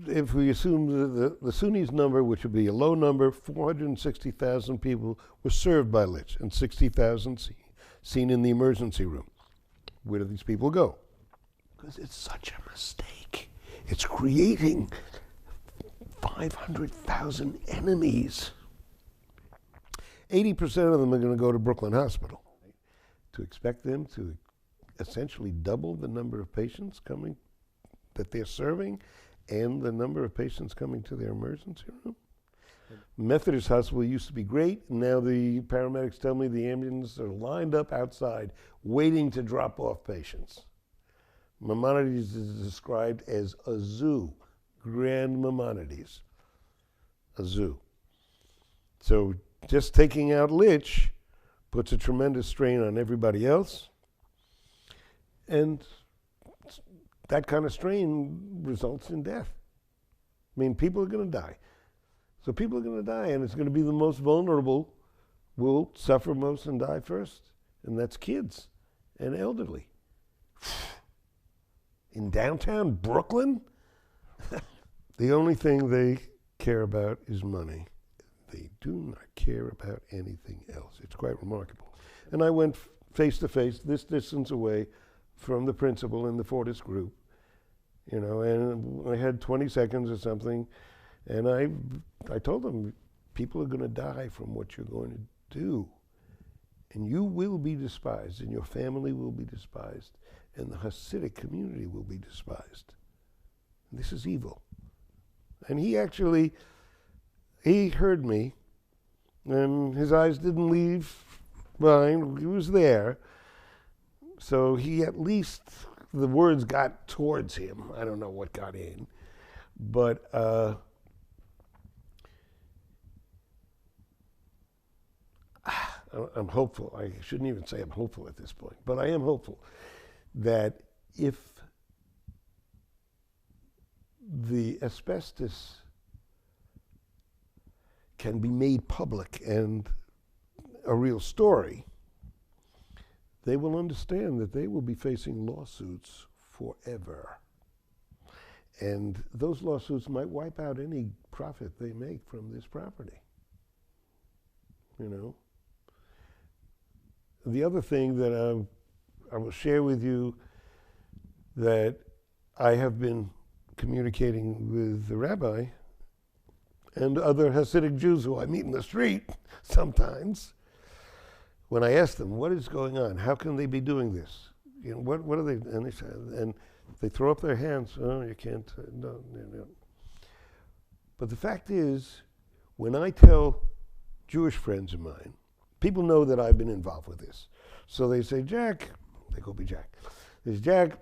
if we assume the Sunnis number, which would be a low number, 460,000 people were served by LICH and 60,000 seen in the emergency room. Where do these people go? Because it's such a mistake. It's creating 500,000 enemies. 80% of them are going to go to Brooklyn Hospital. To expect them to essentially double the number of patients coming that they're serving and the number of patients coming to their emergency room. Methodist Hospital used to be great. Now the paramedics tell me the ambulances are lined up outside waiting to drop off patients. Maimonides is described as a zoo, Grand Maimonides, a zoo. So just taking out LICH puts a tremendous strain on everybody else. And that kind of strain results in death. I mean, people are going to die. So people are going to die, and it's going to be the most vulnerable will suffer most and die first. And that's kids and elderly. In downtown Brooklyn, the only thing they care about is money. They do not care about anything else. It's quite remarkable. And I went face to face, this distance away from the principal in the Fortis group, you know, and I had 20 seconds or something, and I told them, people are going to die from what you're going to do, and you will be despised, and your family will be despised, and the Hasidic community will be despised. This is evil. And he heard me, and his eyes didn't leave mine. He was there. So he at least, the words got towards him. I don't know what got in. But I'm hopeful. I shouldn't even say I'm hopeful at this point, but I am hopeful that if the asbestos can be made public and a real story, they will understand that they will be facing lawsuits forever. And those lawsuits might wipe out any profit they make from this property. You know? The other thing that I will share with you, that I have been communicating with the rabbi and other Hasidic Jews who I meet in the street sometimes. When I ask them, what is going on? How can they be doing this? You know, what are they? And they say, and they throw up their hands. Oh, you can't. No. But the fact is, when I tell Jewish friends of mine, people know that I've been involved with this. So they say, Jack, they call me Jack. They say, Jack,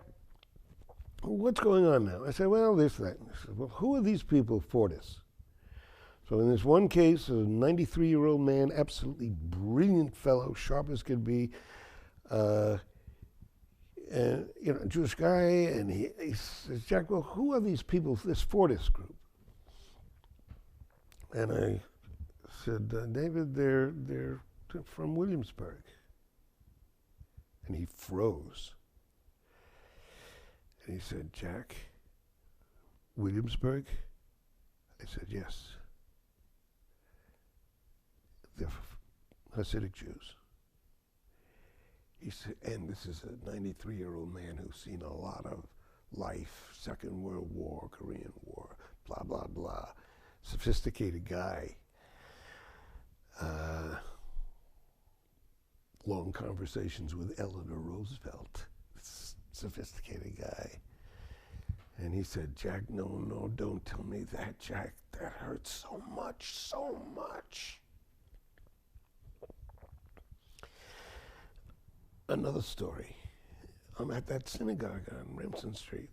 what's going on now? I say, well, this, that. And I say, well, who are these people, Fortis? So in this one case, a 93-year-old man, absolutely brilliant fellow, sharp as could be, and, you know, Jewish guy, and he says, Jack, well, who are these people, this Fortis group? And I said, David, they're from Williamsburg. And he froze. And he said, Jack, Williamsburg? I said, yes. They're Hasidic Jews. He said, and this is a 93-year-old man who's seen a lot of life, Second World War, Korean War, blah, blah, blah. Sophisticated guy. Long conversations with Eleanor Roosevelt. Sophisticated guy. And he said, Jack, no, don't tell me that, Jack. That hurts so much, so much. Another story. I'm at that synagogue on Remsen Street.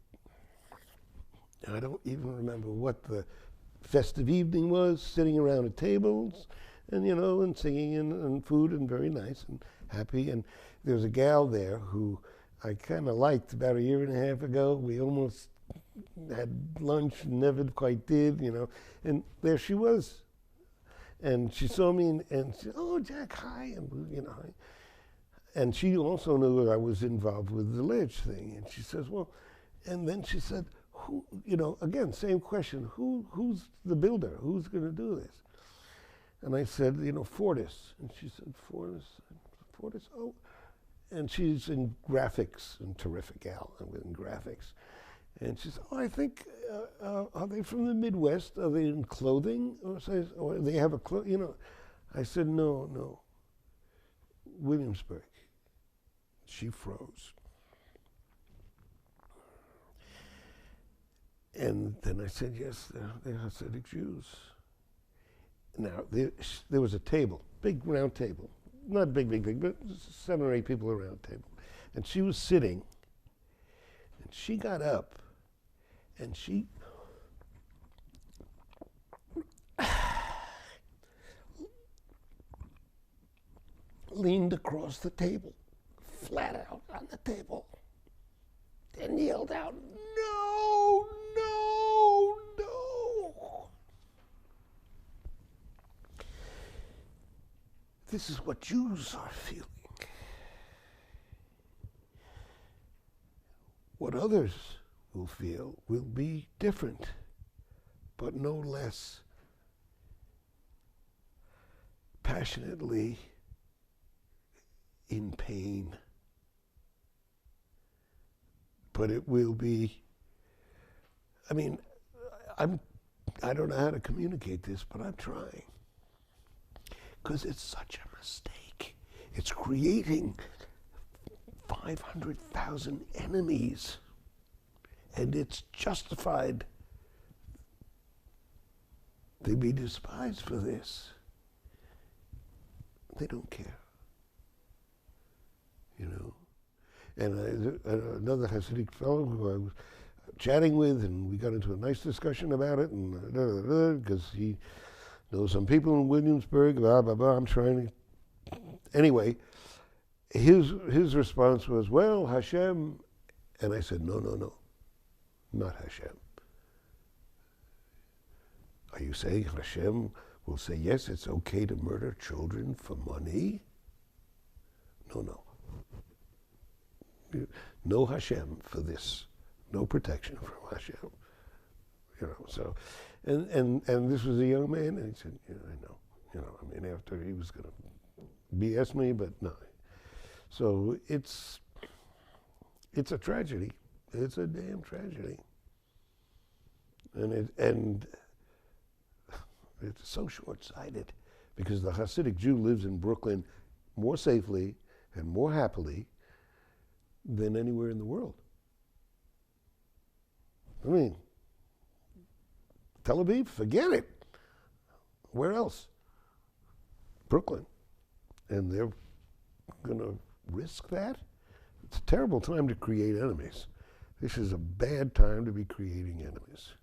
I don't even remember what the festive evening was, sitting around at tables and, you know, and singing and food and very nice and happy. And there was a gal there who I kind of liked about a year and a half ago. We almost had lunch, never quite did, you know. And there she was. And she saw me and she said, oh, Jack, hi. And, you know, and she also knew that I was involved with the LICH thing. And she says, well, and then she said, who, again, same question, who's the builder? Who's going to do this? And I said, Fortis. And she said, Fortis? Fortis? Oh. And she's in graphics, and terrific gal in graphics. And she said, oh, I think, are they from the Midwest? Are they in clothing? Or they have I said, no. Williamsburg. She froze. And then I said, yes, they're Hasidic Jews. Now, there was a table, big round table. Not big, but 7 or 8 people around the table. And she was sitting, and she got up, and she leaned across the table, flat out on the table, and yelled out, no, no, no. This is what Jews are feeling. What others will feel will be different, but no less passionately in pain. But it will be, I don't know how to communicate this, but I'm trying. Because it's such a mistake. It's creating 500,000 enemies. And it's justified. They be despised for this. They don't care. And another Hasidic fellow who I was chatting with, and we got into a nice discussion about it, and because he knows some people in Williamsburg, blah, blah, blah. I'm trying to... Anyway, his response was, well, Hashem. And I said, no, not Hashem. Are you saying Hashem will say, yes, it's okay to murder children for money? No. No Hashem for this. No protection from Hashem. So, and this was a young man, and he said, I know. After he was going to BS me, but no. So it's a tragedy. It's a damn tragedy. And it's so short-sighted, because the Hasidic Jew lives in Brooklyn more safely and more happily than anywhere in the world. Tel Aviv, forget it. Where else? Brooklyn. And they're going to risk that? It's a terrible time to create enemies. This is a bad time to be creating enemies.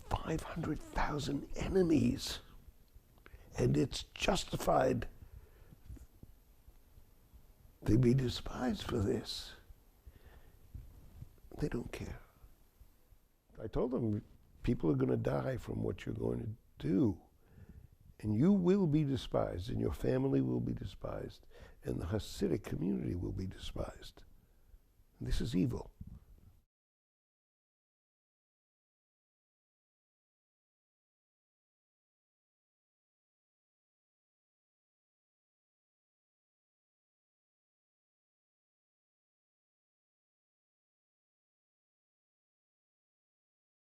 500,000 enemies. And it's justified. They be despised for this. They don't care. I told them, people are going to die from what you're going to do. And you will be despised, and your family will be despised, and the Hasidic community will be despised. And this is evil.